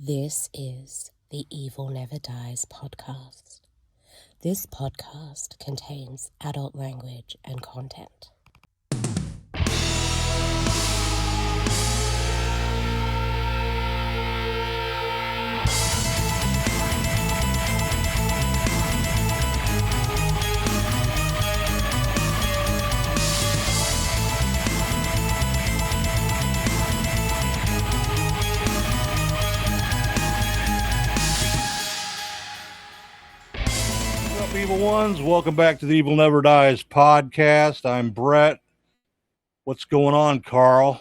This is the Evil Never Dies podcast. This podcast contains adult language and content. Evil ones, welcome back to the Evil Never Dies podcast. I'm Brett. What's going on, Carl?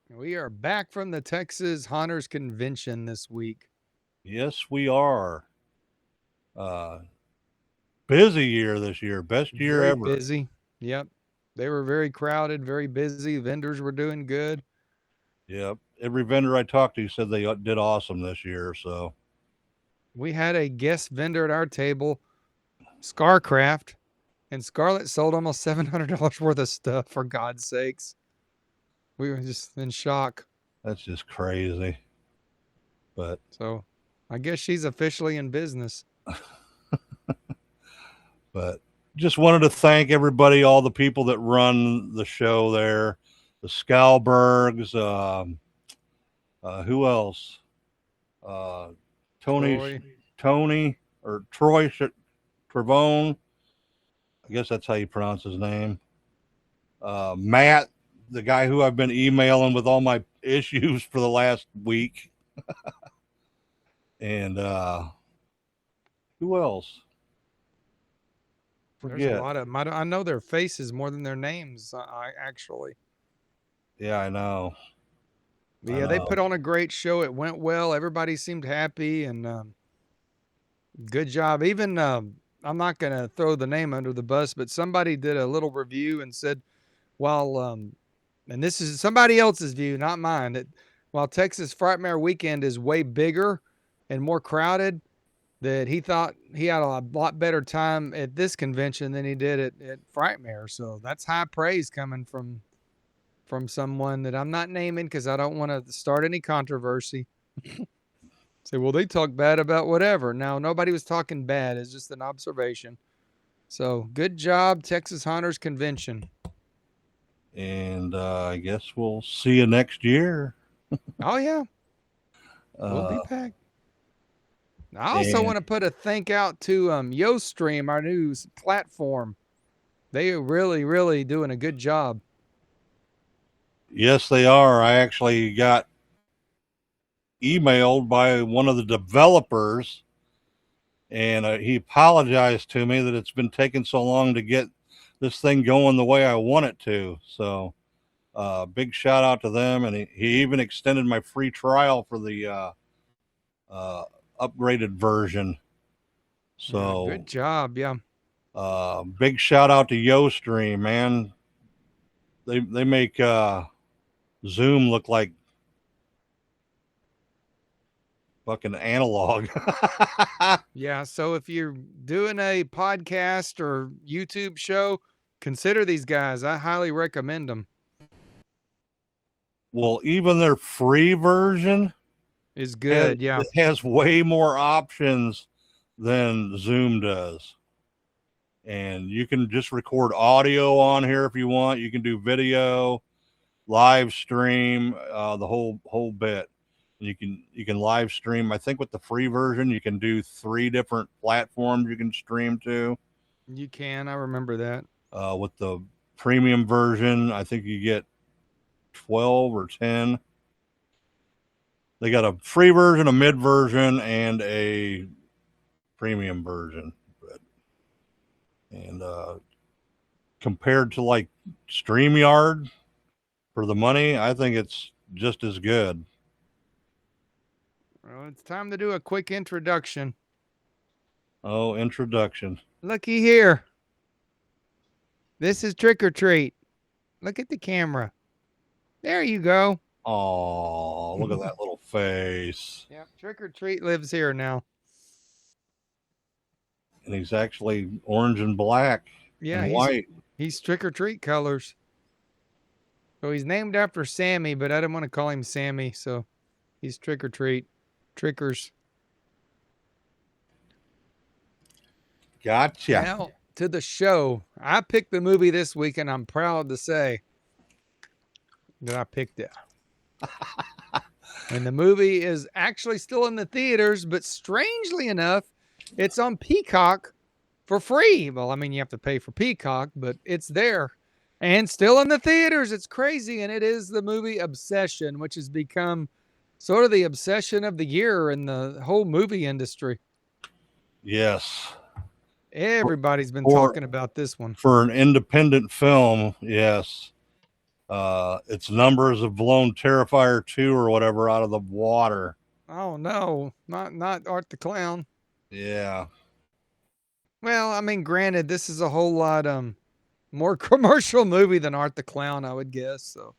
We are back from the Texas Hunters Convention this week. Yes, we are. Busy year this year, best year Very ever. Busy. Yep. They were very crowded, very busy. Vendors were doing good. Yep. Every vendor I talked to said they did awesome this year. So we had a guest vendor at our table, Scarcraft, and Scarlett sold almost $700 worth of stuff, for God's sakes. We were just in shock. That's just crazy. But so I guess she's officially in business. But just wanted to thank everybody, all the people that run the show there, the Scalbergs, who else? Troy Trevone. I guess that's how you pronounce his name. Matt, the guy who I've been emailing with all my issues for the last week. And who else? Forget. There's a lot of them. I know their faces more than their names, actually. Yeah, I know. Yeah, they put on a great show. It went well. Everybody seemed happy, and good job. Even I'm not going to throw the name under the bus, but somebody did a little review and said, while and this is somebody else's view, not mine, that while Texas Frightmare Weekend is way bigger and more crowded, that he thought he had a lot better time at this convention than he did at Frightmare. So that's high praise coming from someone that I'm not naming because I don't want to start any controversy. Say, well, they talk bad about whatever. No, nobody was talking bad. It's just an observation. So good job, Texas Hunters Convention. And I guess we'll see you next year. Oh, yeah. We'll be back. I also want to put a thank out to YoStream, our new platform. They are really, really doing a good job. Yes, they are. I actually got emailed by one of the developers, and he apologized to me that it's been taking so long to get this thing going the way I want it to. So big shout out to them. And he even extended my free trial for the upgraded version. So good job. Yeah. Big shout out to YoStream, man. They make Zoom look like fucking analog. Yeah, so if you're doing a podcast or YouTube show, consider these guys. I highly recommend them. Well, even their free version is good. Yeah, it has way more options than Zoom does. And you can just record audio on here if you want. You can do video, live stream, the whole bit. You can live stream. I think with the free version, you can do 3 different platforms you can stream to. You can. I remember that. With the premium version, I think you get 12 or 10. They got a free version, a mid version, and a premium version. And compared to like StreamYard for the money, I think it's just as good. Well, it's time to do a quick introduction. Oh, introduction. Looky here. This is Trick or Treat. Look at the camera. There you go. Oh, look at that little face. Yeah, Trick or Treat lives here now. And he's actually orange and black. Yeah, and white. He's Trick or Treat colors. So he's named after Sammy, but I didn't want to call him Sammy, so he's Trick or Treat. trickers. Gotcha. Now to the show. I picked the movie this week, and I'm proud to say that I picked it. And the movie is actually still in the theaters, but strangely enough, it's on Peacock for free. Well, I mean, you have to pay for Peacock, but it's there and still in the theaters. It's crazy. And it is the movie Obsession, which has become sort of the obsession of the year in the whole movie industry. Yes. Everybody's been talking about this one. For an independent film, yes. Its numbers have blown Terrifier 2 or whatever out of the water. Oh no, not Art the Clown. Yeah. Well, I mean, granted, this is a whole lot more commercial movie than Art the Clown, I would guess. So.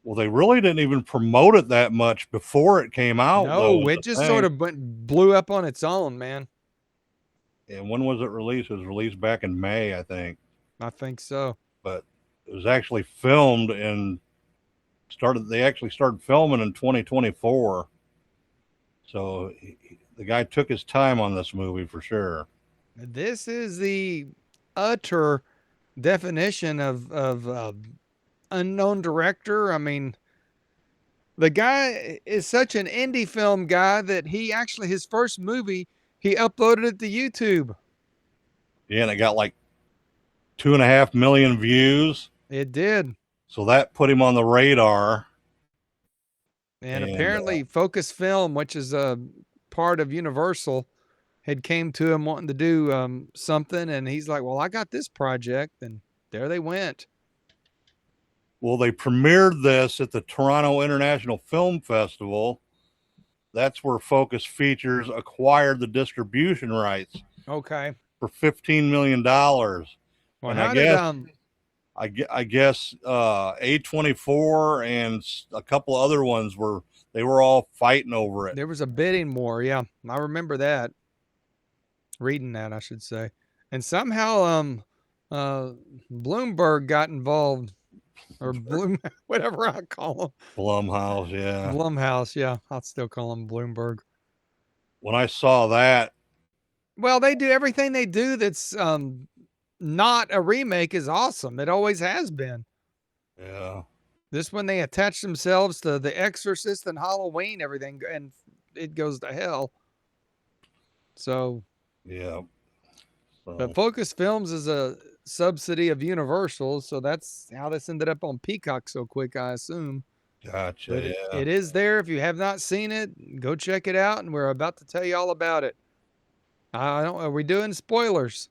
Well, they really didn't even promote it that much before it came out. No, it just sort of blew up on its own, man. And when was it released? It was released back in May, I think. I think so. But it was actually filmed they actually started filming in 2024. So the guy took his time on this movie for sure. This is the utter definition of unknown director. I mean, the guy is such an indie film guy that he actually, his first movie, he uploaded it to YouTube. Yeah, and it got like 2.5 million views. It did. So that put him on the radar. And apparently Focus Film, which is a part of Universal, had came to him wanting to do something. And he's like, well, I got this project. And there they went. Well, they premiered this at the Toronto International Film Festival. That's where Focus Features acquired the distribution rights. Okay. For $15 million. Well, and I guess A24 and a couple other ones were all fighting over it. There was a bidding war, yeah. I remember that. Reading that, I should say. And somehow Bloomberg got involved. Or whatever I call them. Blumhouse, yeah. Blumhouse, yeah. I'll still call them Bloomberg. When I saw that. Well, they do everything they do that's not a remake is awesome. It always has been. Yeah. This one, they attach themselves to The Exorcist and Halloween, everything, and it goes to hell. So. Yeah. So. But Focus Films is a subsidy of Universal, so that's how this ended up on Peacock so quick, I assume. Gotcha. But it is there. If you have not seen it, go check it out, and we're about to tell you all about it. Are we doing spoilers?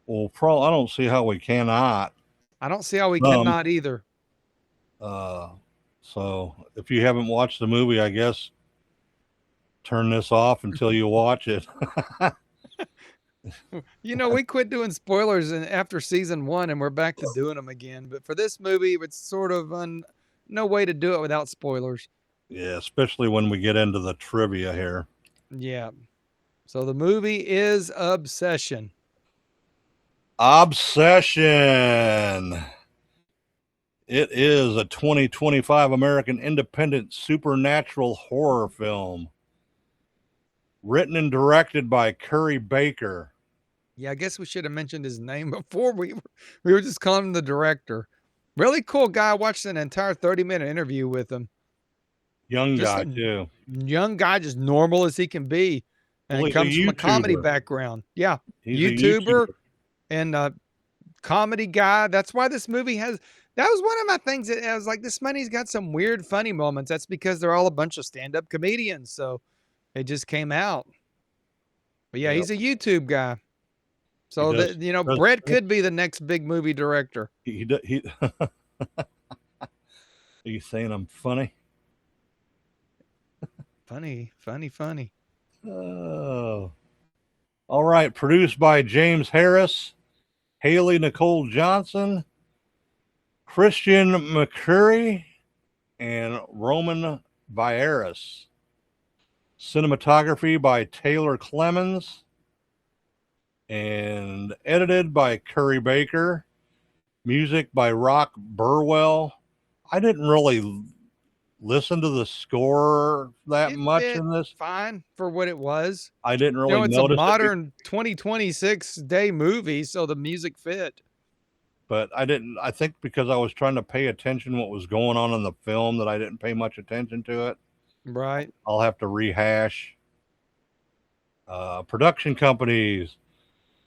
Well, I don't see how we cannot. I don't see how we cannot either. So if you haven't watched the movie, I guess turn this off until you watch it. You know, we quit doing spoilers after season 1, and we're back to doing them again. But for this movie, it's sort of no way to do it without spoilers. Yeah, especially when we get into the trivia here. Yeah. So the movie is Obsession. Obsession. It is a 2025 American independent supernatural horror film. Written and directed by Curry Baker. Yeah, I guess we should have mentioned his name before. We were just calling him the director. Really cool guy. I watched an entire 30-minute interview with him. Young guy, too. Young guy, just normal as he can be. And he comes from a comedy background. Yeah, he's YouTuber and comedy guy. That's why this movie has... That was one of my things that I was like, this money's got some weird, funny moments. That's because they're all a bunch of stand-up comedians. So it just came out. But yeah, he's a YouTube guy. So, Brett could be the next big movie director. Are you saying I'm funny? Funny. Oh. All right. Produced by James Harris, Haley Nicole Johnson, Christian McCurry, and Roman Vieras. Cinematography by Taylor Clemens. And edited by Curry Baker. Music by Rock Burwell. I didn't really listen to the score that It much fit in this. fine for what it was. I didn't really It's notice a modern 2026 day movie, so the music fit. but I didn't. I think because I was trying to pay attention to what was going on in the film that I didn't pay much attention to it. Right. I'll have to rehash. Production companies: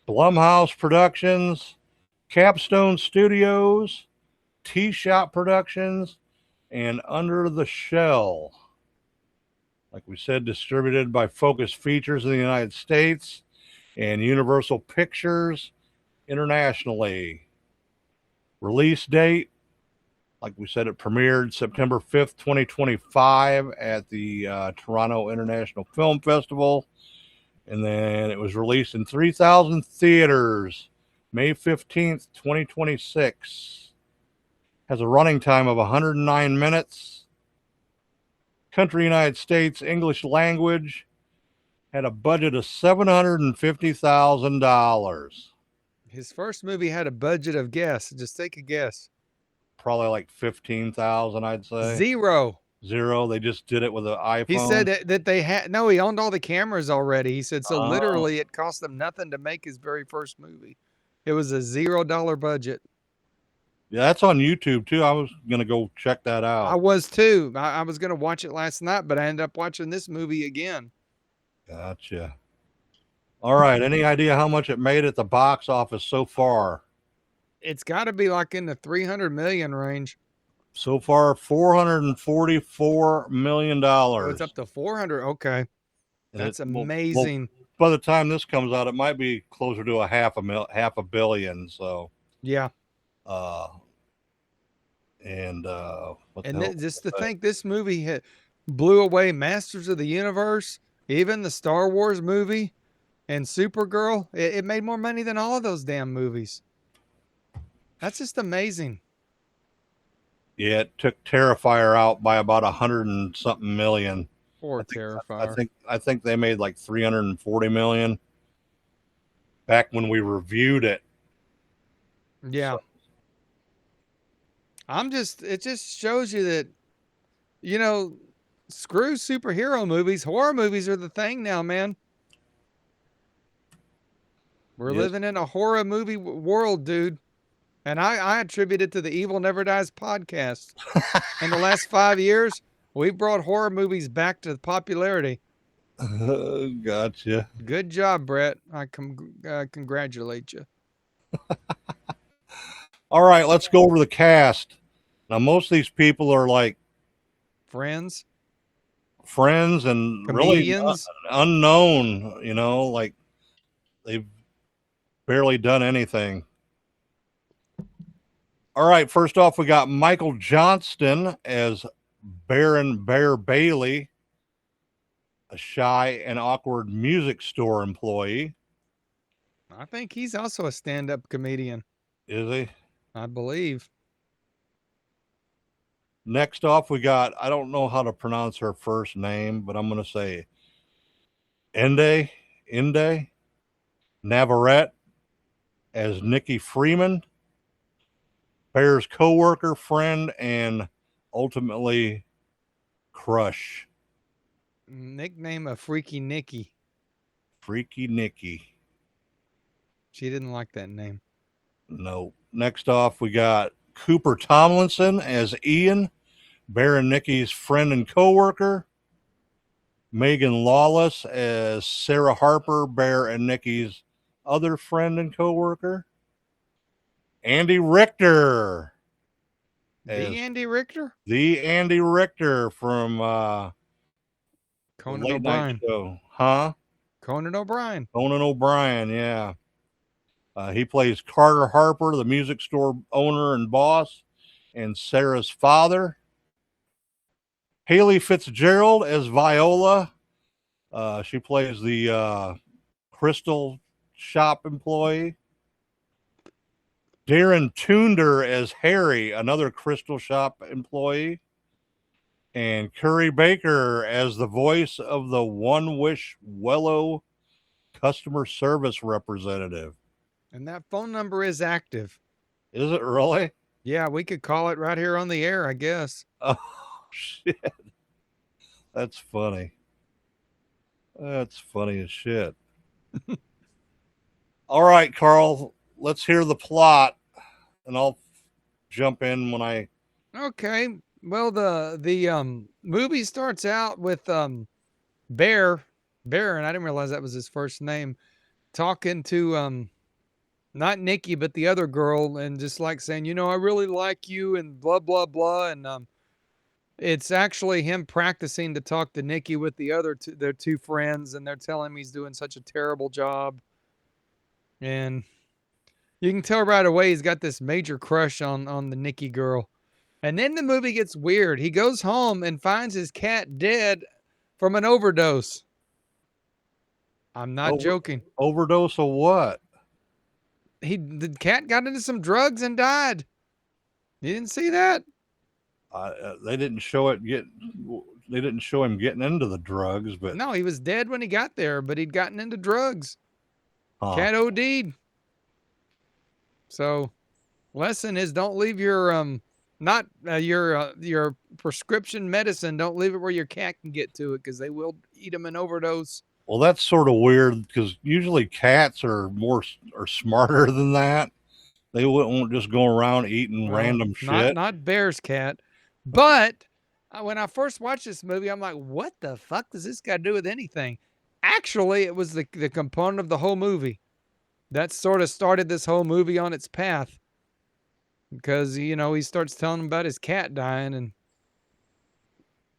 Blumhouse Productions, Capstone Studios, T-Shop Productions, and Under the Shell. Like we said, distributed by Focus Features in the United States and Universal Pictures internationally. Release date, like we said, it premiered September 5th, 2025 at the Toronto International Film Festival. And then it was released in 3,000 theaters May 15th, 2026. Has a running time of 109 minutes. Country, United States, English language. Had a budget of $750,000. His first movie had a budget of guess. Just take a guess. Probably like 15,000, I'd say. Zero. They just did it with an iPhone. He said that they had no. He owned all the cameras already. He said so. Literally, it cost them nothing to make his very first movie. It was a $0 budget. Yeah, that's on YouTube too. I was gonna go check that out. I was too. I was gonna watch it last night, but I ended up watching this movie again. Gotcha. All right. Any idea how much it made at the box office so far? It's got to be like in the 300 million range. So far, $444 million. Oh, it's up to 400. Okay, that's amazing. By the time this comes out, it might be closer to a half a billion. So yeah. Just to think this movie blew away Masters of the Universe, even the Star Wars movie, and Supergirl. It made more money than all of those damn movies. That's just amazing. Yeah, it took Terrifier out by about 100 and something million. Poor Terrifier. I think they made like 340 million back when we reviewed it. Yeah. So. It just shows you that, screw superhero movies. Horror movies are the thing now, man. We're living in a horror movie world, dude. And I attribute it to the Evil Never Dies podcast. In the last 5 years, we've brought horror movies back to popularity. Gotcha. Good job, Brett. I congratulate you. All right, let's go over the cast. Now, most of these people are like friends and comedians. Really unknown, like they've barely done anything. All right, first off, we got Michael Johnston as Baron Bear Bailey, a shy and awkward music store employee. I think he's also a stand-up comedian. Is he? I believe. Next off, we got, I don't know how to pronounce her first name, but I'm going to say Inde Navarrete as Nikki Freeman, Bear's co-worker, friend, and ultimately crush. Nickname of Freaky Nikki. Freaky Nikki. She didn't like that name. No. Next off, we got Cooper Tomlinson as Ian, Bear and Nikki's friend and co-worker. Megan Lawless as Sarah Harper, Bear and Nikki's other friend and co-worker. Andy Richter. The Andy Richter? The Andy Richter from Conan O'Brien. Show. Huh? Conan O'Brien. Conan O'Brien, yeah. He plays Carter Harper, the music store owner and boss, and Sarah's father. Haley Fitzgerald as Viola. She plays the crystal shop employee. Darren Tunder as Harry, another crystal shop employee. And Curry Baker as the voice of the One Wish Wello customer service representative. And that phone number is active. Is it really? Yeah, we could call it right here on the air, I guess. shit. That's funny. That's funny as shit. All right, Carl, let's hear the plot, and I'll jump in when I. Okay. Well, the movie starts out with Bear, and I didn't realize that was his first name, talking to not Nikki but the other girl, and just like saying, I really like you, and blah blah blah, and it's actually him practicing to talk to Nikki with their two friends, and they're telling him he's doing such a terrible job, and you can tell right away he's got this major crush on the Nikki girl. And then the movie gets weird. He goes home and finds his cat dead from an overdose. I'm not joking. Overdose of what? The cat got into some drugs and died. You didn't see that? They didn't show it They didn't show him getting into the drugs, but no, he was dead when he got there, but he'd gotten into drugs. Cat OD'd. So, lesson is don't leave your your prescription medicine. Don't leave it where your cat can get to it, because they will eat them in overdose. Well, that's sort of weird, because usually cats are smarter than that. They won't just go around eating random shit. Not Bear's cat. But when I first watched this movie, I'm like, what the fuck does this got to do with anything? Actually, it was the component of the whole movie that sort of started this whole movie on its path. Because, he starts telling him about his cat dying. And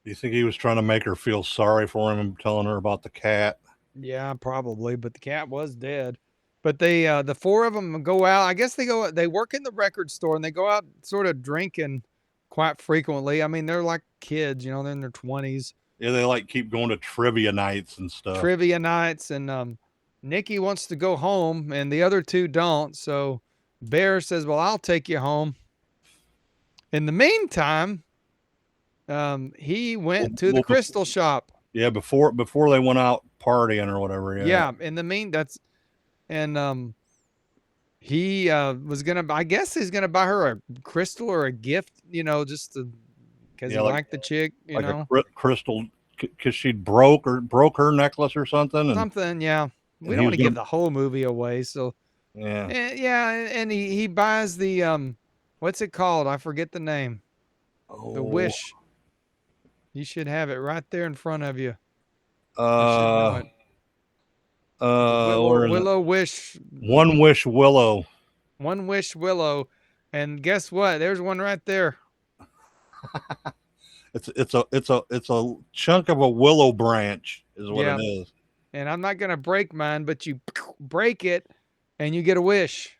do you think he was trying to make her feel sorry for him and telling her about the cat? Yeah, probably. But the cat was dead. But they, the four of them go out. I guess they work in the record store, and they go out sort of drinking quite frequently. I mean, they're like kids, they're in their 20s. Yeah, they keep going to trivia nights and stuff. Trivia nights, and Nikki wants to go home, and the other two don't. So Bear says, well, I'll take you home. In the meantime, he went to the crystal shop. Yeah, before they went out partying or whatever. Yeah. In the he was gonna. I guess he's gonna buy her a crystal or a gift. Just because he liked the chick. A crystal, because she broke her necklace or something. Something. Yeah. We don't want to give the whole movie away. So. Yeah. And he buys the what's it called? I forget the name. The wish. You should have it right there in front of you. Willow wish. One wish willow. One wish willow, and guess what? There's one right there. It's a chunk of a willow branch is what it is. And I'm not gonna break mine, but you break it, and you get a wish.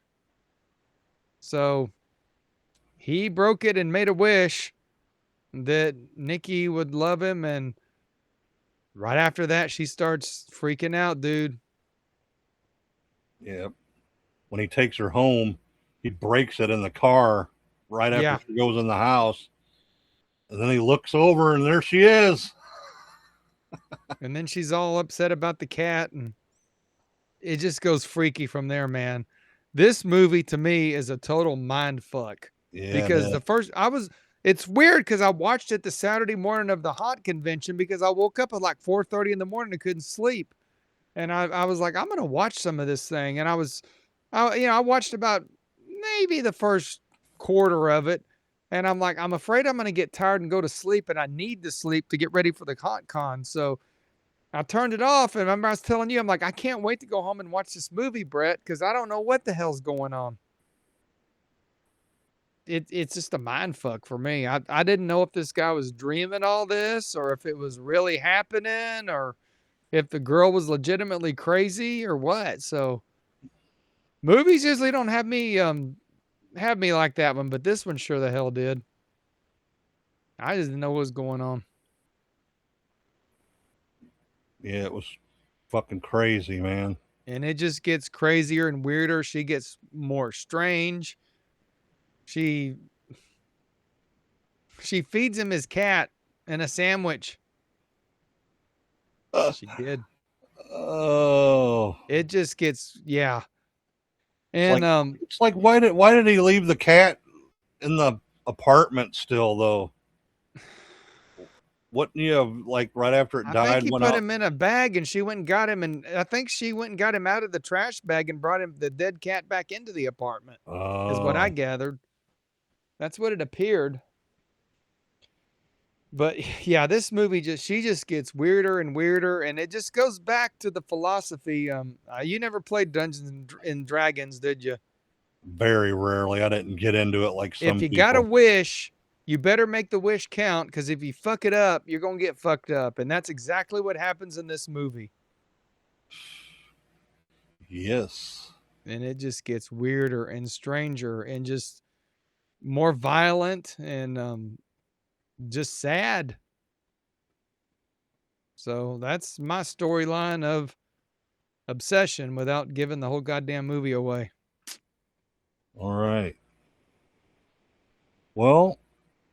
So he broke it and made a wish that Nikki would love him, and right after that, she starts freaking out, dude. Yeah. When he takes her home, he breaks it in the car right after she goes in the house. And then he looks over, and there she is. And then she's all upset about the cat, and it just goes freaky from there, man. This movie to me is a total mind fuck. Yeah. Because it's weird because I watched it the Saturday morning of the haunt convention, because I woke up at like 4:30 in the morning and couldn't sleep. And I was like, I'm going to watch some of this thing. And I watched about maybe the first quarter of it. And I'm like, I'm afraid I'm going to get tired and go to sleep. And I need to sleep to get ready for the haunt con. So I turned it off. And remember, I was telling you, I'm like, I can't wait to go home and watch this movie, Brett, because I don't know what the hell's going on. It's just a mind fuck for me. I didn't know if this guy was dreaming all this, or if it was really happening, or if the girl was legitimately crazy or what. So movies usually don't have me like that one, but this one sure the hell did. I just didn't know what was going on. Yeah, it was fucking crazy, man. And it just gets crazier and weirder. She gets more strange. She feeds him his cat and a sandwich. She did. Oh. It just gets, yeah. And it's like why did he leave the cat in the apartment still though? Wouldn't you have, like, right after it I died, think he went put out? him in a bag and she went and got him, and I think she went and got him out of the trash bag and brought him the dead cat back into the apartment, is what I gathered. That's what it appeared. But yeah, this movie she just gets weirder and weirder, and it just goes back to the philosophy. You never played Dungeons and Dragons, did you? Very rarely. I didn't get into it like If some you got a people. wish, you better make the wish count, because if you fuck it up, you're gonna get fucked up, and that's exactly what happens in this movie. Yes. And it just gets weirder and stranger and just more violent and just sad. So that's my storyline of Obsession without giving the whole goddamn movie away. All right. Well,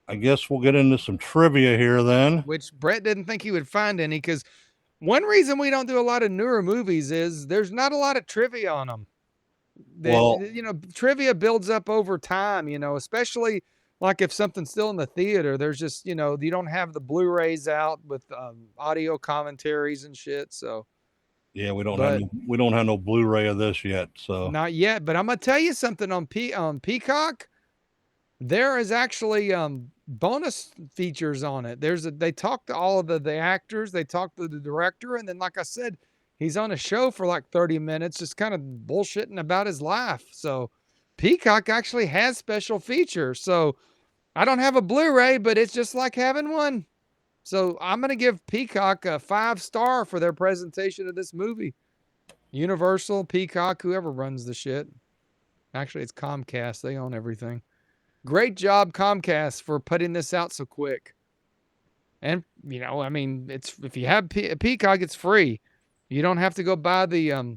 I guess we'll get into some trivia here then. Which Brett didn't think he would find any, because one reason we don't do a lot of newer movies is there's not a lot of trivia on them. Well, Trivia builds up over time, especially like if something's still in the theater, there's just, you don't have the Blu-rays out with audio commentaries and shit. So yeah, we don't have no Blu-ray of this yet. So not yet, but I'm gonna tell you something on Peacock. There is actually bonus features on it. They talk to all of the actors, they talk to the director, and then, like I said, he's on a show for like 30 minutes, just kind of bullshitting about his life. So Peacock actually has special features. So I don't have a Blu-ray, but it's just like having one. So I'm going to give Peacock a 5-star for their presentation of this movie. Universal, Peacock, whoever runs the shit. Actually, it's Comcast. They own everything. Great job, Comcast, for putting this out so quick. And, it's if you have Peacock, it's free. You don't have to go buy the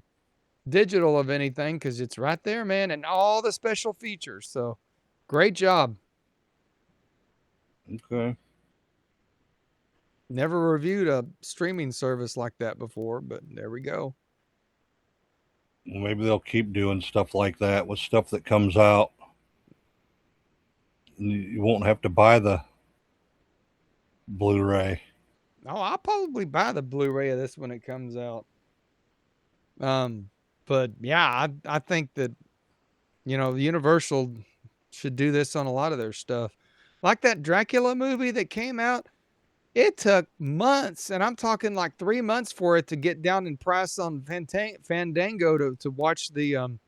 digital of anything, because it's right there, man, and all the special features. So great job. okay. Never reviewed a streaming service like that before, but there we go. Maybe they'll keep doing stuff like that with stuff that comes out. You won't have to buy the Blu-ray. Oh, I'll probably buy the Blu-ray of this when it comes out. But yeah, I think that, Universal should do this on a lot of their stuff. Like that Dracula movie that came out, it took months, and I'm talking like 3 months for it to get down in price on Fandango to watch to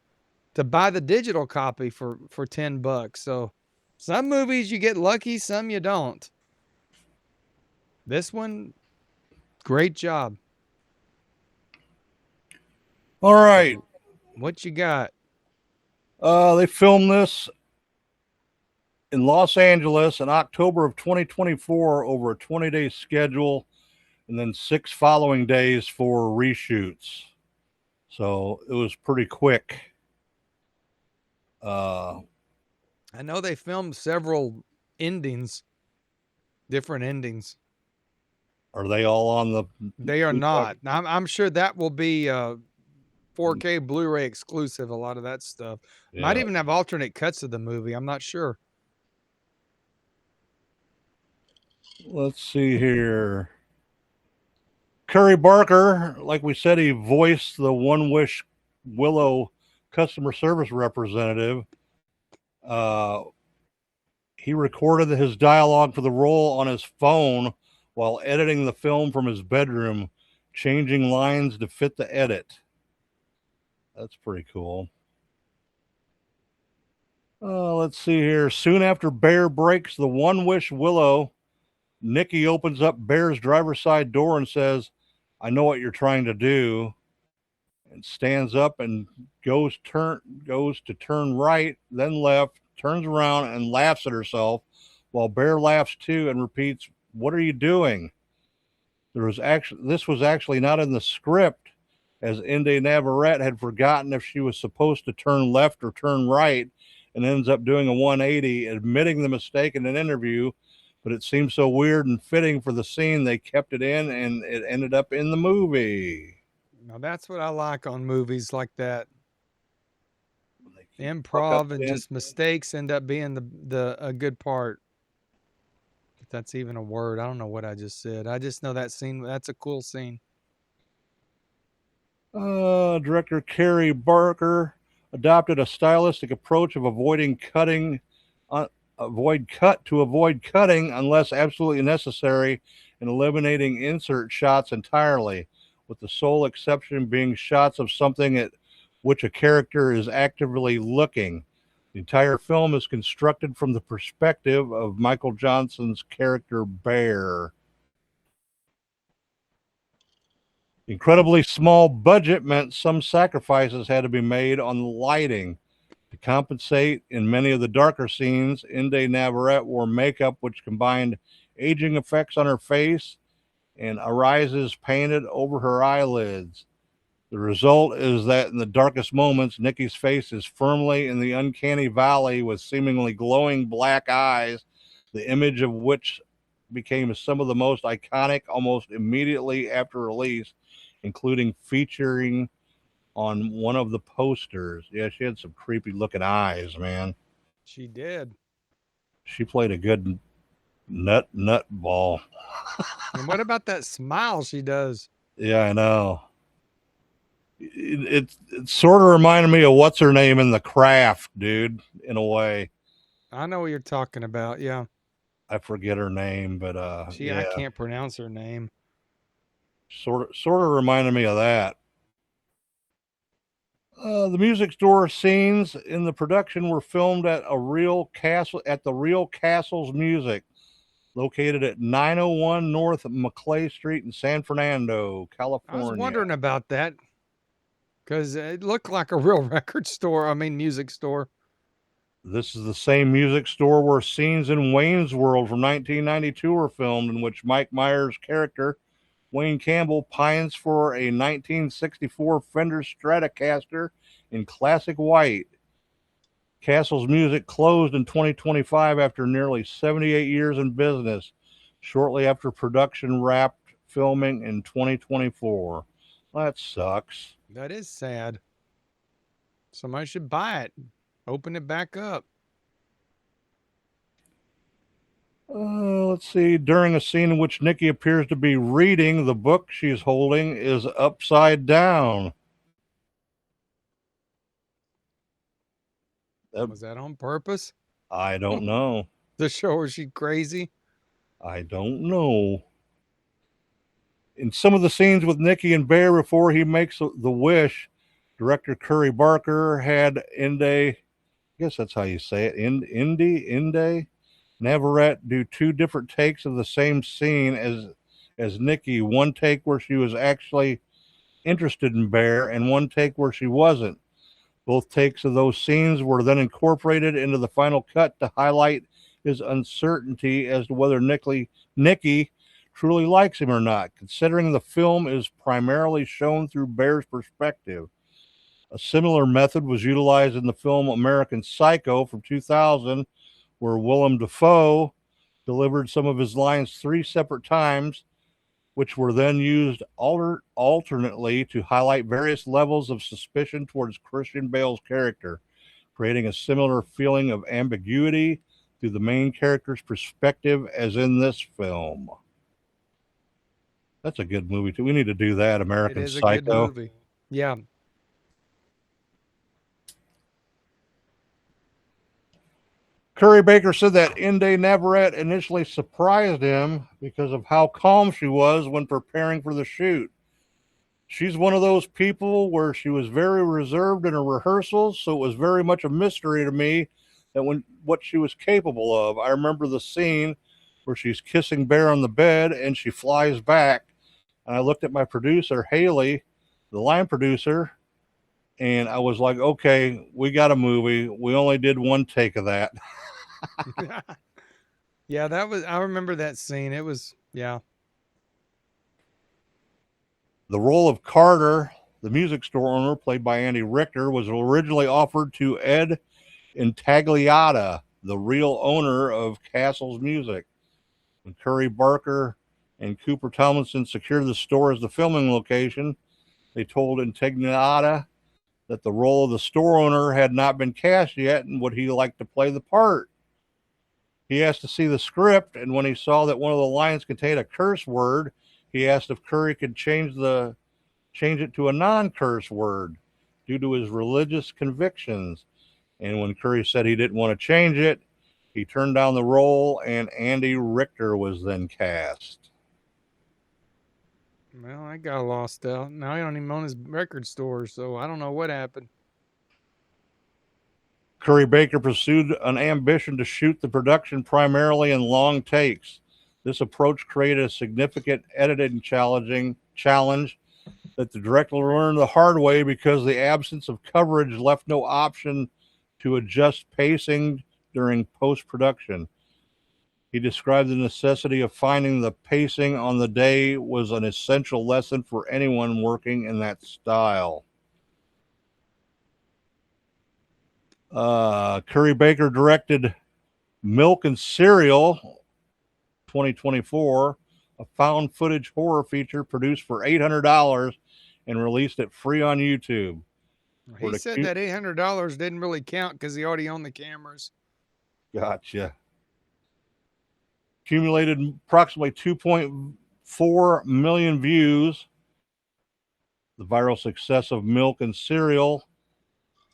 buy the digital copy for $10. So some movies you get lucky, some you don't. This one, great job. All right. What you got? They filmed this in Los Angeles in October of 2024 over a 20-day schedule, and then 6 following days for reshoots. So it was pretty quick. I know they filmed several endings, different endings. Are they all on the? They are not. I'm sure that will be 4K Blu-ray exclusive. A lot of that stuff might even have alternate cuts of the movie. I'm not sure. Let's see here. Curry Barker, like we said, he voiced the One Wish Willow customer service representative. He recorded his dialogue for the role on his phone while editing the film from his bedroom, changing lines to fit the edit. That's pretty cool. Let's see here. Soon after Bear breaks the One Wish Willow, Nikki opens up Bear's driver's side door and says, "I know what you're trying to do," and stands up and goes to turn right, then left, turns around and laughs at herself, while Bear laughs too and repeats, "What are you doing?" This was actually not in the script, as Inde Navarrete had forgotten if she was supposed to turn left or turn right, and ends up doing a 180, admitting the mistake in an interview. But it seemed so weird and fitting for the scene, they kept it in, and it ended up in the movie. Now that's what I like on movies like that. Improv and just mistakes end up being a good part. If that's even a word. I don't know what I just said. I just know that scene. That's a cool scene. Director Cary Barker adopted a stylistic approach of avoid cut to avoid cutting unless absolutely necessary, and eliminating insert shots entirely, with the sole exception being shots of something at which a character is actively looking. The entire film is constructed from the perspective of Michael Johnson's character Bear. The incredibly small budget meant some sacrifices had to be made on the lighting. To compensate, in many of the darker scenes, Inde Navarrete wore makeup which combined aging effects on her face and irises painted over her eyelids. The result is that in the darkest moments, Nikki's face is firmly in the uncanny valley with seemingly glowing black eyes, the image of which became some of the most iconic almost immediately after release, including featuring on one of the posters. Yeah, she had some creepy looking eyes, man. She did. She played a good nut ball. And what about that smile she does? Yeah, I know. It sort of reminded me of what's her name in The Craft, dude, in a way. I know what you're talking about. Yeah. I forget her name, but I can't pronounce her name. Sort of reminded me of that. The music store scenes in the production were filmed at the Real Castles Music, located at 901 North Maclay Street in San Fernando, California. I was wondering about that because it looked like a real music store. This is the same music store where scenes in Wayne's World from 1992 were filmed, in which Mike Myers' character, Wayne Campbell, pines for a 1964 Fender Stratocaster in classic white. Castle's Music closed in 2025 after nearly 78 years in business, shortly after production wrapped filming in 2024. That sucks. That is sad. Somebody should buy it. Open it back up. Let's see. During a scene in which Nikki appears to be reading, the book she's holding is upside down. Was that on purpose? I don't know. To show her she's crazy? I don't know. In some of the scenes with Nikki and Bear before he makes the wish, director Cary Barker had Inde, I guess that's how you say it, Inde Navarrete do two different takes of the same scene as Nikki. One take where she was actually interested in Bear, and one take where she wasn't. Both takes of those scenes were then incorporated into the final cut to highlight his uncertainty as to whether Nikki truly likes him or not, considering the film is primarily shown through Bear's perspective. A similar method was utilized in the film American Psycho from 2000, where Willem Dafoe delivered some of his lines 3 separate times, which were then used alternately to highlight various levels of suspicion towards Christian Bale's character, creating a similar feeling of ambiguity through the main character's perspective as in this film. That's a good movie too. We need to do that, American Psycho. It is a good movie. Yeah. Cary Baker said that Inde Navarrete initially surprised him because of how calm she was when preparing for the shoot. She's one of those people where she was very reserved in her rehearsals, so it was very much a mystery to me that what she was capable of. I remember the scene where she's kissing Bear on the bed and she flies back. And I looked at my producer, Haley, the line producer, and I was like, okay, we got a movie. We only did one take of that. Yeah, I remember that scene. It was, yeah. The role of Carter, the music store owner, played by Andy Richter, was originally offered to Ed Intagliata, the real owner of Castle's Music. When Cary Barker and Cooper Tomlinson secured the store as the filming location, they told Intagliata that the role of the store owner had not been cast yet and would he like to play the part. He asked to see the script, and when he saw that one of the lines contained a curse word, he asked if Curry could change it to a non-curse word due to his religious convictions. And when Curry said he didn't want to change it, he turned down the role, and Andy Richter was then cast. Well, I got lost out. Now he don't even own his record store, so I don't know what happened. Curry Baker pursued an ambition to shoot the production primarily in long takes. This approach created a significant editing challenge that the director learned the hard way because the absence of coverage left no option to adjust pacing during post-production. He described the necessity of finding the pacing on the day was an essential lesson for anyone working in that style. Curry Baker directed Milk and Cereal 2024, a found footage horror feature produced for $800 and released it free on YouTube. He said that $800 didn't really count because he already owned the cameras. Gotcha. Accumulated approximately 2.4 million views. The viral success of Milk and Cereal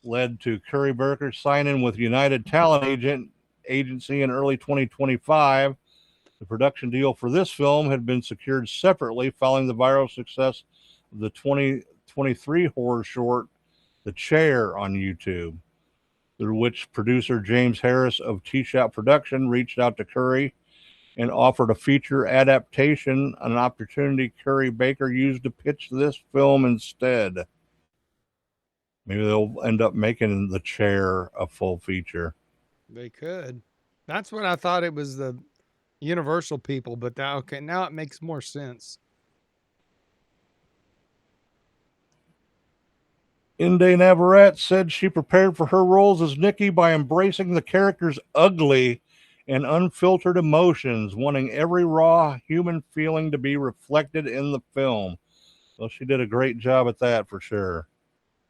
led to Curry Baker signing with United Talent Agency in early 2025. The production deal for this film had been secured separately following the viral success of the 2023 horror short, The Chair, on YouTube, through which producer James Harris of T-Shop Production reached out to Curry and offered a feature adaptation, an opportunity Curry Baker used to pitch this film instead. Maybe they'll end up making The Chair a full feature. They could. That's what I thought it was, the Universal people, but now it makes more sense. Inde Navarrete said she prepared for her roles as Nikki by embracing the character's ugly and unfiltered emotions, wanting every raw human feeling to be reflected in the film. Well, she did a great job at that for sure.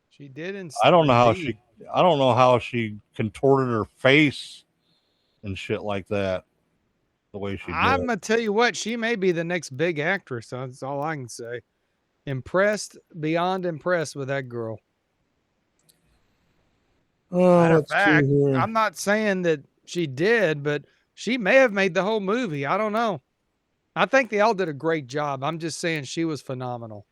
She did. I don't know how she contorted her face and shit like that the way she did. I'm gonna tell you what, she may be the next big actress. That's all I can say. Impressed, beyond impressed with that girl. Matter of fact, I'm not saying that she did, but she may have made the whole movie. I don't know. I think they all did a great job. I'm just saying she was phenomenal.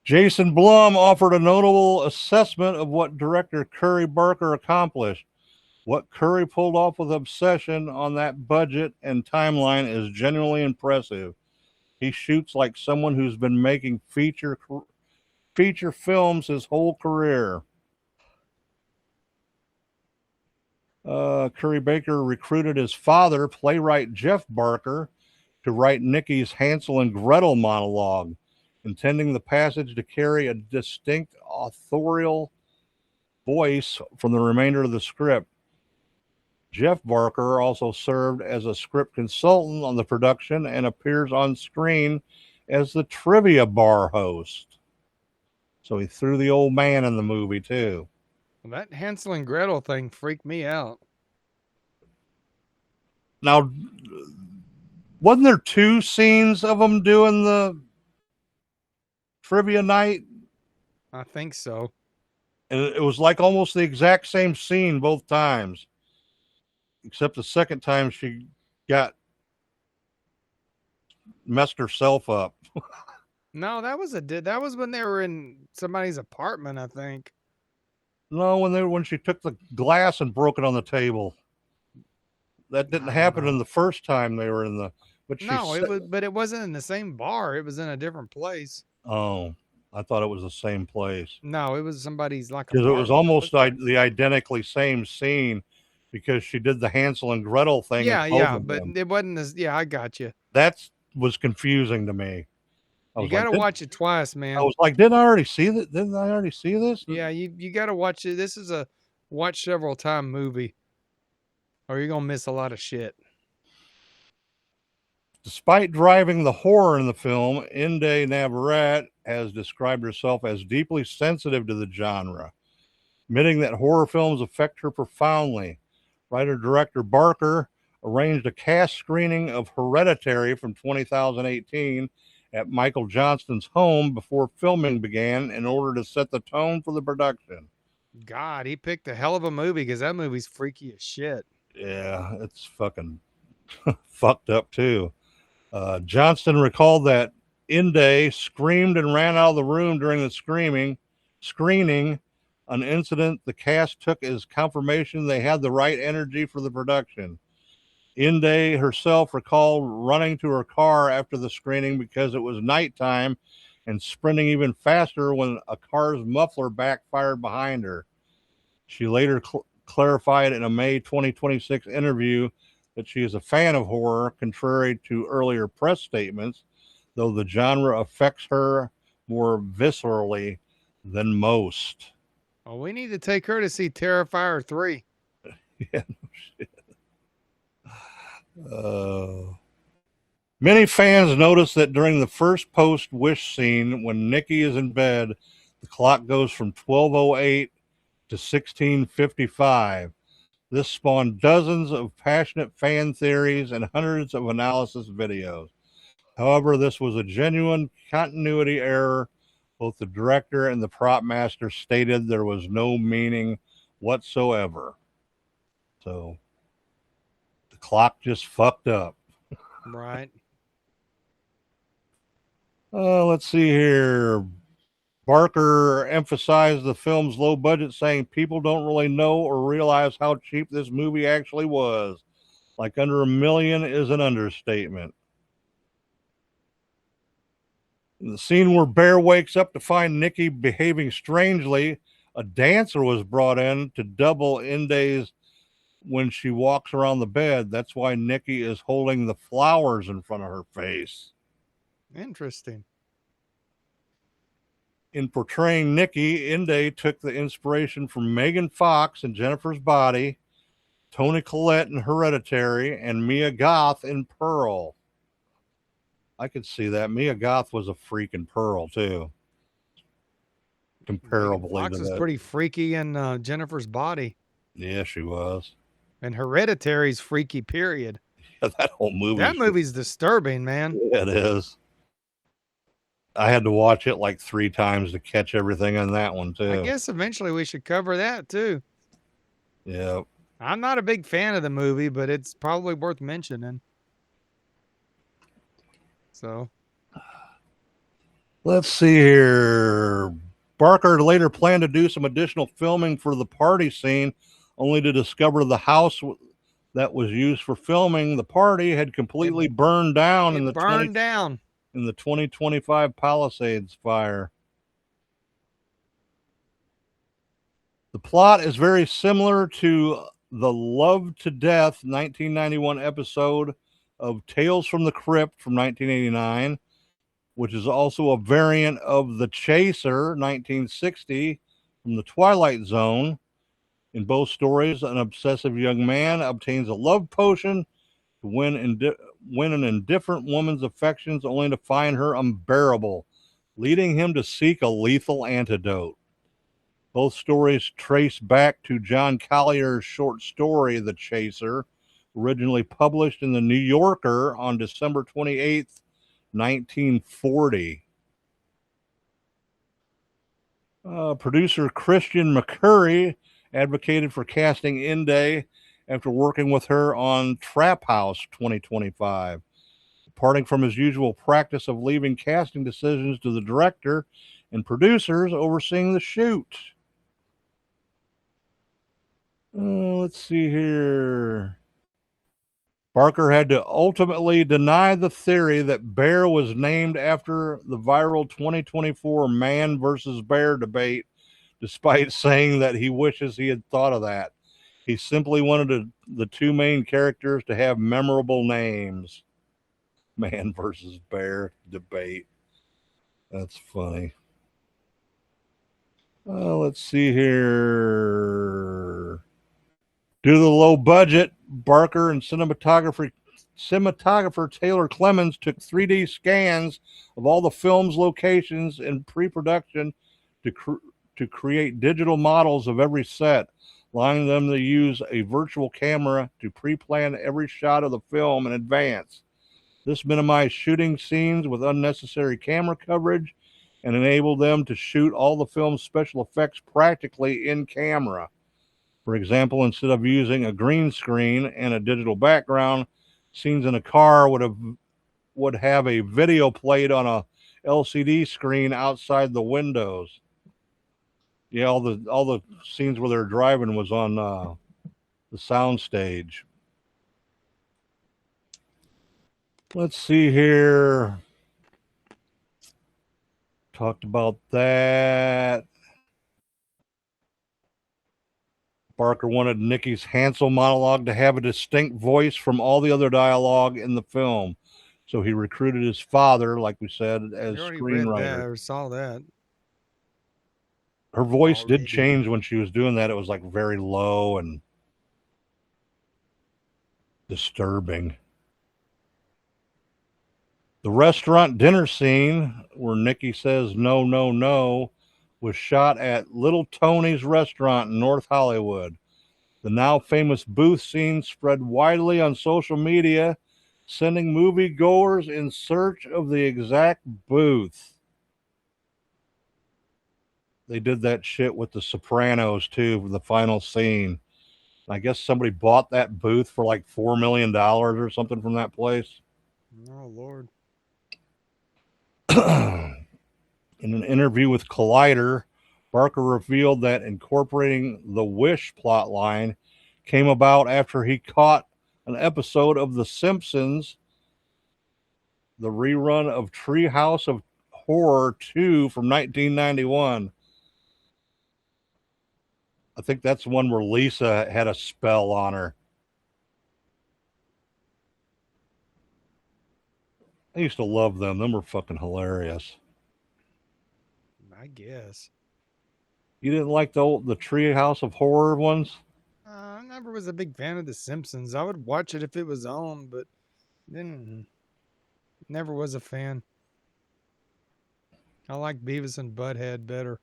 Jason Blum offered a notable assessment of what director Curry Baker accomplished. What Curry pulled off with Obsession on that budget and timeline is genuinely impressive. He shoots like someone who's been making feature films his whole career. Curry Baker recruited his father, playwright Jeff Barker, to write Nikki's Hansel and Gretel monologue, intending the passage to carry a distinct authorial voice from the remainder of the script. Jeff Barker also served as a script consultant on the production and appears on screen as the trivia bar host. So he threw the old man in the movie too. Well, that Hansel and Gretel thing freaked me out. Now, wasn't there 2 scenes of them doing the trivia night? I think so. And it was like almost the exact same scene both times, except the second time she messed herself up. No, that was when they were in somebody's apartment, I think. No, when she took the glass and broke it on the table. That didn't happen in the first time they were in the. But it wasn't in the same bar. It was in a different place. Oh, I thought it was the same place. No, it was somebody's like. Because it was almost the identically same scene, because she did the Hansel and Gretel thing. Yeah, but it wasn't as. Yeah, I got you. That was confusing to me. You got to watch it twice, man. I was like, didn't I already see that? Didn't I already see this? Yeah, you got to watch it. This is a watch several time movie, or you're going to miss a lot of shit. Despite driving the horror in the film, Inde Navarrete has described herself as deeply sensitive to the genre, admitting that horror films affect her profoundly. Writer-director Barker arranged a cast screening of Hereditary from 2018 at Michael Johnston's home before filming began in order to set the tone for the production. God, he picked a hell of a movie because that movie's freaky as shit. Yeah, it's fucking fucked up too. Johnston recalled that Inde screamed and ran out of the room during the screening, an incident the cast took as confirmation they had the right energy for the production. Inde herself recalled running to her car after the screening because it was nighttime and sprinting even faster when a car's muffler backfired behind her. She later clarified in a May 2026 interview that she is a fan of horror, contrary to earlier press statements, though the genre affects her more viscerally than most. Oh, we need to take her to see Terrifier 3. Yeah, no shit. Many fans notice that during the first post-wish scene, when Nikki is in bed, the clock goes from 12:08 to 16:55. This spawned dozens of passionate fan theories and hundreds of analysis videos. However, this was a genuine continuity error. Both the director and the prop master stated there was no meaning whatsoever. So the clock just fucked up. Right. Let's see here. Barker emphasized the film's low budget, saying people don't really know or realize how cheap this movie actually was. Like under $1 million is an understatement. In the scene where Bear wakes up to find Nikki behaving strangely, a dancer was brought in to double Inde's when she walks around the bed. That's why Nikki is holding the flowers in front of her face. Interesting. In portraying Nikki, Inde took the inspiration from Megan Fox in Jennifer's Body, Toni Collette in Hereditary, and Mia Goth in Pearl. I could see that. Mia Goth was a freaking Pearl, too. Comparably Fox to was that. pretty freaky in Jennifer's Body. Yeah, she was. And Hereditary's freaky, period. Yeah, that whole movie. That movie's disturbing, man. Yeah, it is. I had to watch it like 3 times to catch everything on that one, too. I guess eventually we should cover that, too. Yeah. I'm not a big fan of the movie, but it's probably worth mentioning. So, let's see here. Barker later planned to do some additional filming for the party scene, only to discover the house that was used for filming the party had completely burned down in the 2025 Palisades fire. The plot is very similar to the Love to Death 1991 episode of Tales from the Crypt from 1989, which is also a variant of The Chaser 1960 from the Twilight Zone. In both stories, an obsessive young man obtains a love potion to win an indifferent woman's affections, only to find her unbearable, leading him to seek a lethal antidote. Both stories trace back to John Collier's short story, The Chaser, originally published in The New Yorker on December 28th, 1940. Producer Christian McCurry advocated for casting Inde after working with her on Trap House 2025, departing from his usual practice of leaving casting decisions to the director and producers overseeing the shoot. Let's see here. Barker had to ultimately deny the theory that Bear was named after the viral 2024 man versus bear debate, despite saying that he wishes he had thought of that. He simply wanted the 2 main characters to have memorable names. Man versus bear debate. That's funny. Let's see here. Due to the low budget, Barker and cinematographer Taylor Clemens took 3D scans of all the film's locations in pre-production to create digital models of every set. allowing them to use a virtual camera to pre-plan every shot of the film in advance. This minimized shooting scenes with unnecessary camera coverage and enabled them to shoot all the film's special effects practically in camera. For example, instead of using a green screen and a digital background, scenes in a car would have a video played on a LCD screen outside the windows. Yeah, all the scenes where they're driving was on the sound stage. Let's see here. Talked about that. Barker wanted Nikki's Hansel monologue to have a distinct voice from all the other dialogue in the film. So he recruited his father, like we said, as You already read that screenwriter. or saw that. Her voice did Already. change when she was doing that. It was like very low and disturbing. The restaurant dinner scene where Nikki says no, no, no was shot at Little Tony's restaurant in North Hollywood. The now famous booth scene spread widely on social media, sending moviegoers in search of the exact booth. They did that shit with The Sopranos too for the final scene. I guess somebody bought that booth for like $4 million or something from that place. Oh, Lord. In an interview with Collider, Barker revealed that incorporating the Wish plotline came about after he caught an episode of The Simpsons, the rerun of Treehouse of Horror 2 from 1991. I think that's the one where Lisa had a spell on her. I used to love them. Them were fucking hilarious. I guess. You didn't like the Treehouse of Horror ones? I never was a big fan of The Simpsons. I would watch it if it was on, but then never was a fan. I like Beavis and Butthead better.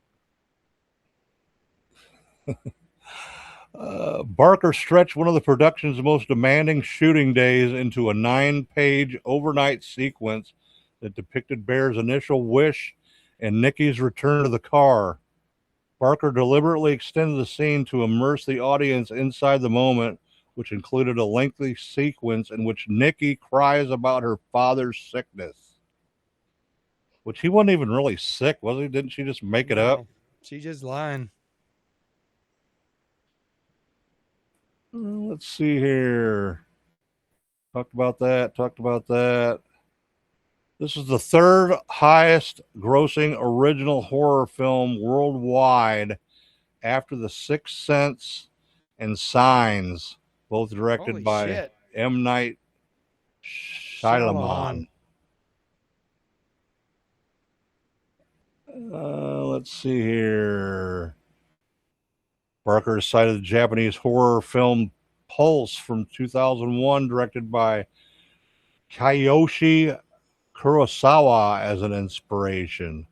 Barker stretched one of the production's most demanding shooting days into a 9-page overnight sequence that depicted Bear's initial wish and Nikki's return to the car. Barker deliberately extended the scene to immerse the audience inside the moment, which included a lengthy sequence in which Nikki cries about her father's sickness. Which he wasn't even really sick, was he? Didn't she just make it up? She just lying. Let's see here. Talked about that. This is the third highest grossing original horror film worldwide after The Sixth Sense and Signs, both directed by M. Night Shyamalan. Let's see here. Barker cited the Japanese horror film Pulse from 2001, directed by Kiyoshi Kurosawa, as an inspiration.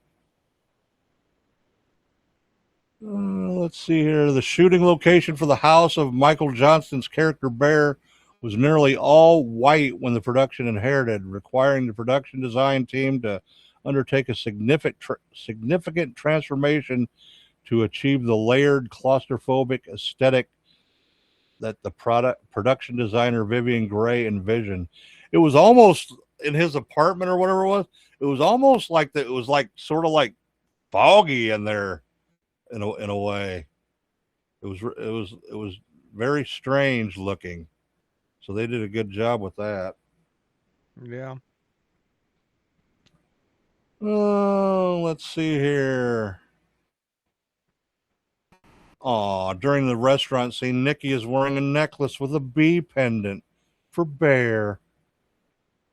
Let's see here. The shooting location for the house of Michael Johnston's character Bear was nearly all white when the production inherited, requiring the production design team to undertake a significant transformation to achieve the layered claustrophobic aesthetic that the production designer Vivian Gray envisioned. It was almost in his apartment or whatever it was. It was almost like that. It was like sort of like foggy in there in a way. It was very strange looking. So they did a good job with that. Yeah. Oh, let's see here. During the restaurant scene, Nikki is wearing a necklace with a bee pendant for Bear.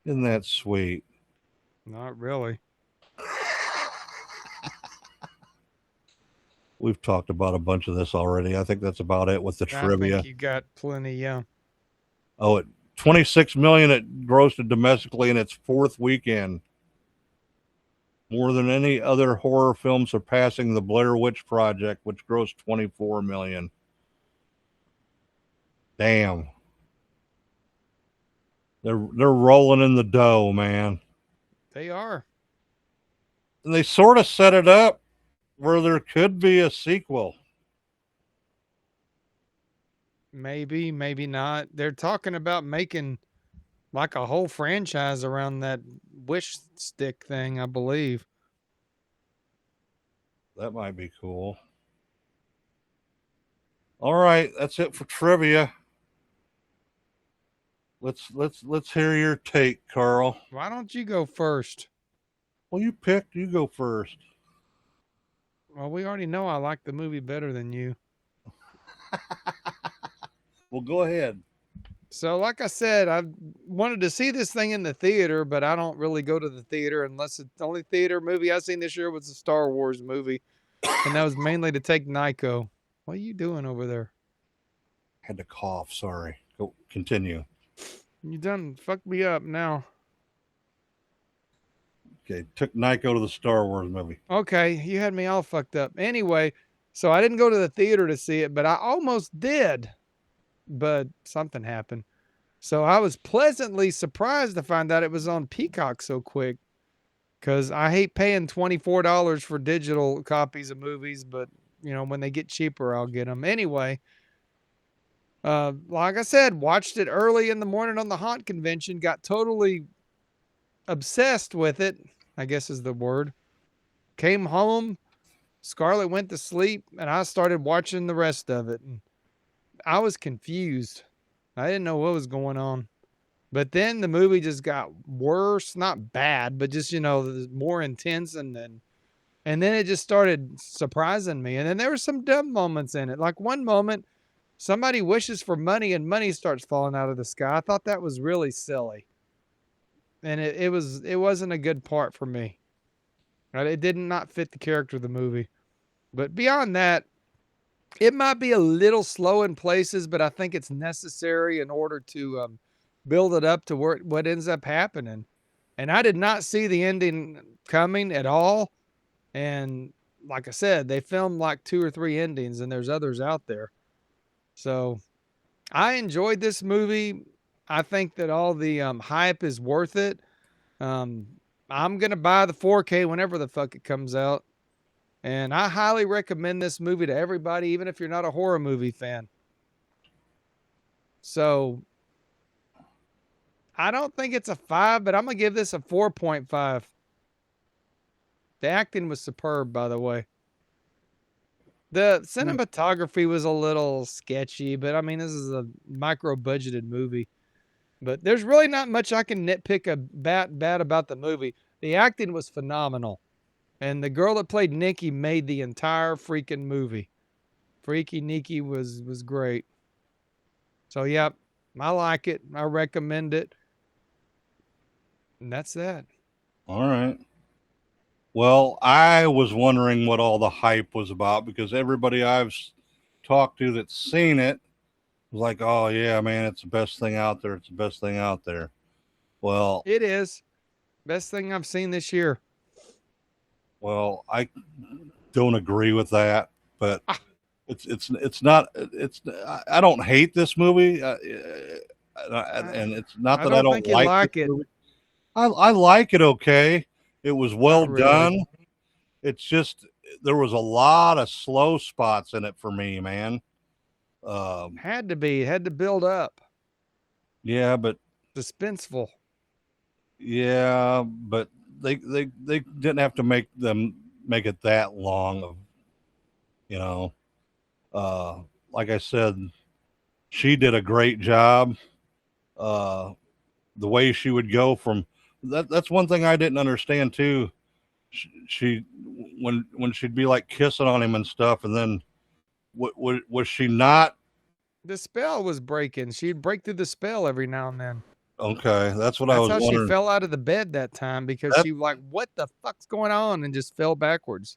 Isn't that sweet? Not really. We've talked about a bunch of this already. I think that's about it with the trivia. I think you got plenty, yeah. Oh, at $26 million it grossed domestically in its fourth weekend. More than any other horror film, surpassing the Blair Witch Project, which grossed $24 million. Damn. They're rolling in the dough, man. They are. And they sort of set it up where there could be a sequel. Maybe, maybe not. They're talking about making like a whole franchise around that wish stick thing, I believe. That might be cool. All right, that's it for trivia. Let's hear your take, Carl. Why don't you go first? Well, you picked. You go first. Well, we already know I like the movie better than you. Well, go ahead. So, like I said, I wanted to see this thing in the theater, but I don't really go to the theater unless it's the only theater movie I seen this year was a Star Wars movie, and that was mainly to take Nico. What are you doing over there? Had to cough. Sorry. Go continue. You done fucked me up now. Okay, took Nico to the Star Wars movie. Okay, you had me all fucked up. Anyway, so I didn't go to the theater to see it, but I almost did. But something happened. So I was pleasantly surprised to find out it was on Peacock so quick. Because I hate paying $24 for digital copies of movies, but you know, when they get cheaper, I'll get them. Anyway, like I said, watched it early in the morning on the Haunt convention, got totally obsessed with it, I guess is the word. Came home, Scarlett went to sleep, and I started watching the rest of it. And I was confused. I didn't know what was going on. But then the movie just got worse, not bad, but just, you know, more intense. And then it just started surprising me. And then there were some dumb moments in it. Like one moment, somebody wishes for money and money starts falling out of the sky. I thought that was really silly. And it wasn't a good part for me. Right? It did not fit the character of the movie. But beyond that, it might be a little slow in places, but I think it's necessary in order to build it up to what ends up happening. And I did not see the ending coming at all. And like I said, they filmed like 2 or 3 endings, and there's others out there. So I enjoyed this movie. I think that all the hype is worth it. I'm going to buy the 4K whenever the fuck it comes out. And I highly recommend this movie to everybody, even if you're not a horror movie fan. So I don't think it's a 5, but I'm going to give this a 4.5. The acting was superb, by the way. The cinematography was a little sketchy, but I mean, this is a micro-budgeted movie. But there's really not much I can nitpick bad about the movie. The acting was phenomenal. And the girl that played Nikki made the entire freaking movie. Freaky Nikki was great. So, yep, I like it. I recommend it. And that's that. All right. Well, I was wondering what all the hype was about because everybody I've talked to that's seen it was like, oh, yeah, man, it's the best thing out there. It's the best thing out there. Well, it is. Best thing I've seen this year. Well, I don't agree with that, but it's not. I don't hate this movie, and it's not that I don't like it. I like it. Okay, it was well done. It's just there was a lot of slow spots in it for me, man. Had to build up. Yeah, but suspenseful. Yeah, but they didn't have to make it that long. You know, like I said, she did a great job. The way she would go from that's one thing I didn't understand too. She when she'd be like kissing on him and stuff, and then was she not? The spell was breaking. She'd break through the spell every now and then. Okay, that's what I was wondering. That's how she fell out of the bed that time because she like, what the fuck's going on, and just fell backwards.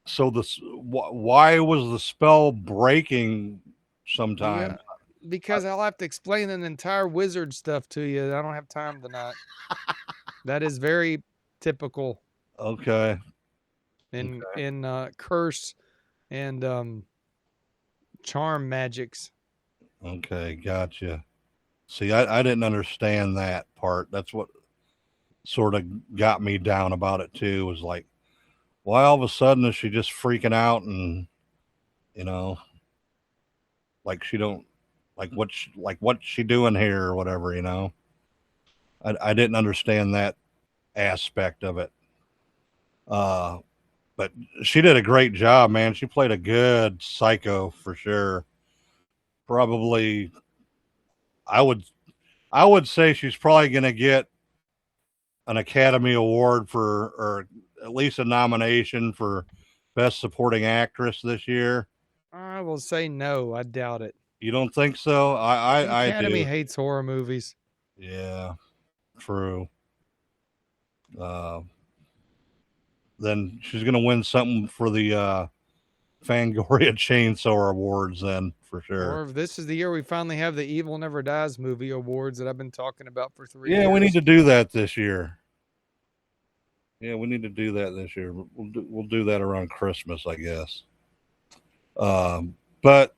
So why was the spell breaking sometimes? Yeah, because I'll have to explain an entire wizard stuff to you. I don't have time tonight. That is very typical. Okay. In curse and charm magics. Okay, gotcha. See, I didn't understand that part. That's what sort of got me down about it too. Was like, why all of a sudden is she just freaking out and you know, like she don't like what's she doing here or whatever, you know? I didn't understand that aspect of it. But she did a great job, man. She played a good psycho for sure. Probably, I would I would say she's probably going to get an Academy Award for, or at least a nomination for Best Supporting Actress this year. I will say no. I doubt it. You don't think so? The I Academy do. hates horror movies. Yeah, true. Uh, then she's going to win something for the Fangoria Chainsaw Awards, then for sure. Or if this is the year we finally have the Evil Never Dies movie awards that I've been talking about for 3 years. Yeah, we need to do that this year. Yeah, we need to do that this year. We'll do that around Christmas, I guess. But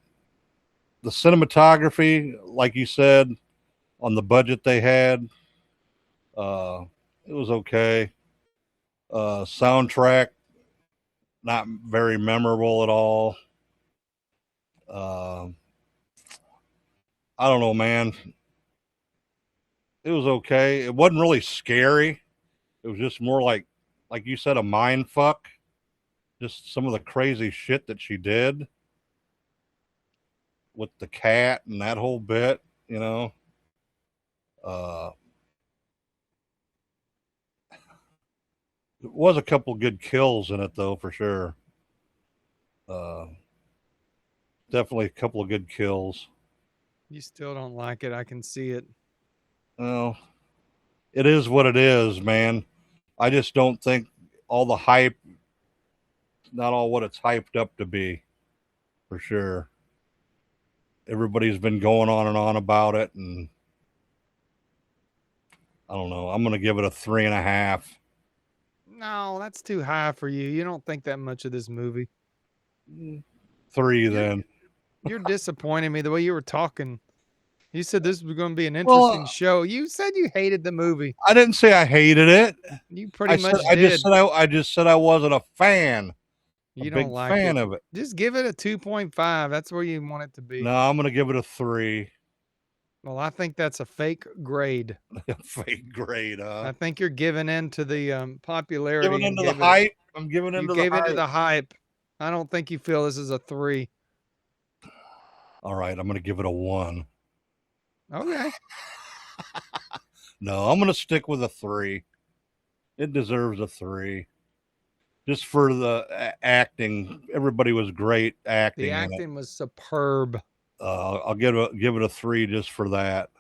the cinematography, like you said, on the budget they had, it was okay. Soundtrack, not very memorable at all. I don't know, man. It was okay. It wasn't really scary. It was just more like you said, a mind fuck. Just some of the crazy shit that she did with the cat and that whole bit, you know. There was a couple good kills in it though, for sure. Definitely a couple of good kills. You still don't like it. I can see it. Well, it is what it is, man. I just don't think all the hype, not all what it's hyped up to be, for sure. Everybody's been going on and on about it, and I don't know. I'm going to give it a 3.5. No, that's too high for you. You don't think that much of this movie. 3 then. You're disappointing me the way you were talking. You said this was going to be an interesting show. You said you hated the movie. I didn't say I hated it. You pretty much did. I just said I wasn't a fan. You a don't big like fan it. of it. Just give it a 2.5. That's where you want it to be. No, I'm going to give it a 3. Well, I think that's a fake grade. Fake grade, I think you're giving in to the popularity. Giving into the hype. I'm giving into the hype. You gave into the hype. I don't think you feel this is a 3. All right, I'm going to give it a 1. Okay. No, I'm going to stick with a 3. It deserves a 3. Just for the acting. Everybody was great acting. The acting was superb. I'll give it a 3 just for that.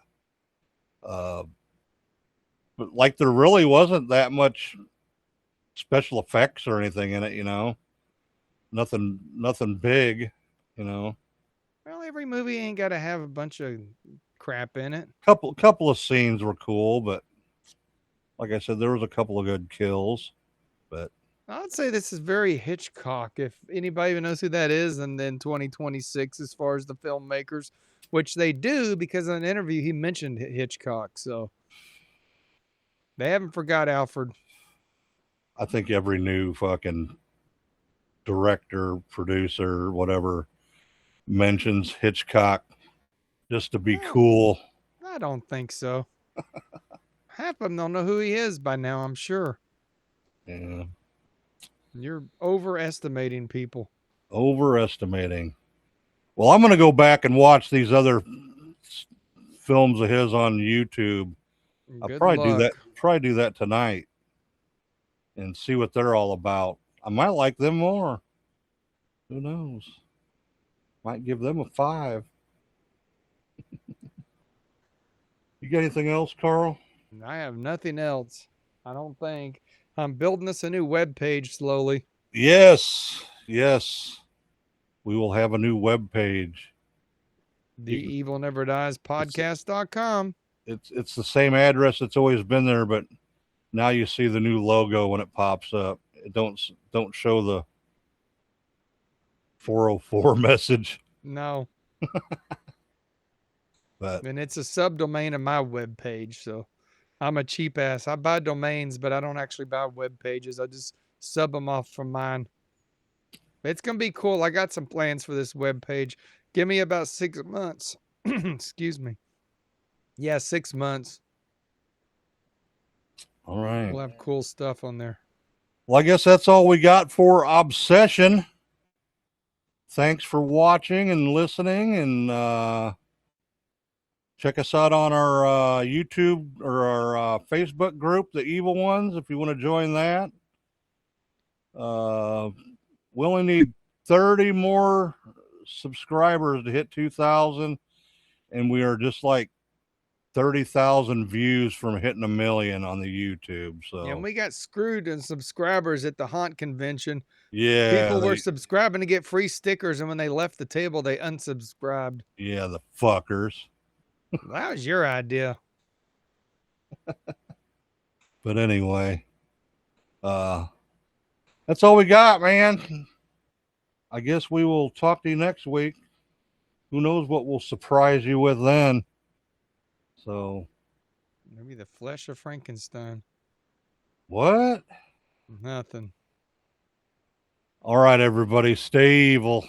But like there really wasn't that much special effects or anything in it, you know. Nothing big, you know. Well, every movie ain't got to have a bunch of crap in it. Couple of scenes were cool, but like I said, there was a couple of good kills. But I'd say this is very Hitchcock. If anybody even knows who that is, and then 2026 as far as the filmmakers, which they do because in an interview he mentioned Hitchcock. So they haven't forgot Alfred. I think every new fucking director, producer, whatever mentions Hitchcock just to be cool. I don't think so. Half of them don't know who he is by now, I'm sure. Yeah. You're overestimating people. Overestimating. Well, I'm going to go back and watch these other films of his on YouTube. I'll probably do that tonight and see what they're all about. I might like them more. Who knows? Might give them a 5. You got anything else, Carl? I have nothing else. I don't think. I'm building us a new web page slowly. Yes. We will have a new web page. The Evil Never Dies podcast.com. It's the same address that's always been there, but now you see the new logo when it pops up. It don't show the 404 message. No. But And it's a subdomain of my web page, so I'm a cheap ass. I buy domains, but I don't actually buy web pages. I just sub them off from mine. It's gonna be cool. I got some plans for this web page. Give me about 6 months. Excuse me. Yeah, 6 months. all right. We'll have cool stuff on there. Well, I guess that's all we got for Obsession. Thanks for watching and listening, and check us out on our YouTube or our Facebook group, The Evil Ones, if you want to join that. We only need 30 more subscribers to hit 2,000, and we are just like 30,000 views from hitting 1 million on the YouTube. So Yeah, and we got screwed in subscribers at the haunt convention. yeah, People were subscribing to get free stickers, and when they left the table, they unsubscribed. Yeah, the fuckers. That was your idea. But anyway, that's all we got, man. I guess we will talk to you next week. Who knows what we'll surprise you with then. So Maybe the flesh of Frankenstein. what? Nothing. All right, everybody, stay evil.